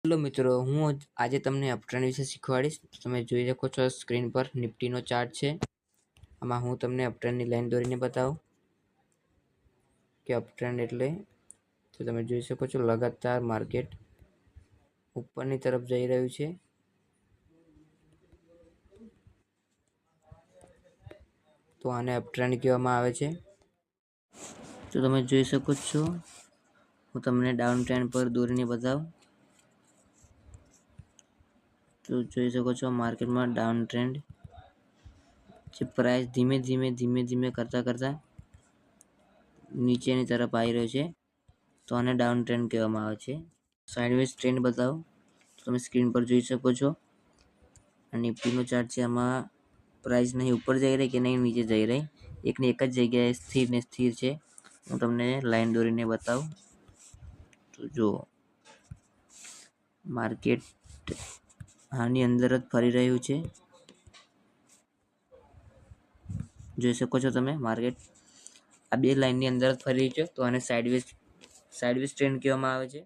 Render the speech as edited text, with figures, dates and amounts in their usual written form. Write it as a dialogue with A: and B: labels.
A: Hello મિત્રો, હું આજે તમને અપટ્રેન્ડ વિશે શીખવાડીશ. તમે જોઈ શકો છો સ્ક્રીન પર નિફ્ટીનો ચાર્ટ છે. આમાં હું તમને અપટ્રેન્ડની લાઈન દોરીને બતાવું કે અપટ્રેન્ડ એટલે તો તમે જોઈ શકો છો લગાતાર માર્કેટ ઉપરની તરફ જઈ રહ્યું છે. તો આને અપટ્રેન્ડ કહેવામાં આવે છે. તો તમે જોઈ શકો છો, હું તમને ડાઉન ટ્રેન્ડ પર દોરીને બતાવું. તો જોઈ શકો છો માર્કેટમાં ડાઉન ટ્રેન્ડ જે પ્રાઇસ ધીમે ધીમે કરતા નીચેની તરફ આવી રહ્યો છે. તો આને ડાઉન ટ્રેન્ડ કહેવામાં આવે છે. સાઇડવેઝ ટ્રેન્ડ બતાવો તો તમે સ્ક્રીન પર જોઈ શકો છો. આ નિફ્ટીનો ચાર્ટ છે. આમાં પ્રાઇસ નહીં ઉપર જઈ રહી કે નહીં નીચે જઈ રહી, એકને એક જ જગ્યાએ સ્થિર છે. હું તમને લાઈન દોરીને બતાવું. તો જો માર્કેટ આની અંદર જ ફરી રહ્યું છે. જોઈ શકો છો તમે માર્કેટ આ બે લાઇનની અંદર જ ફરી રહ્યું છે. તો આને સાઇડવેઝ ટ્રેન્ડ કહેવામાં આવે છે.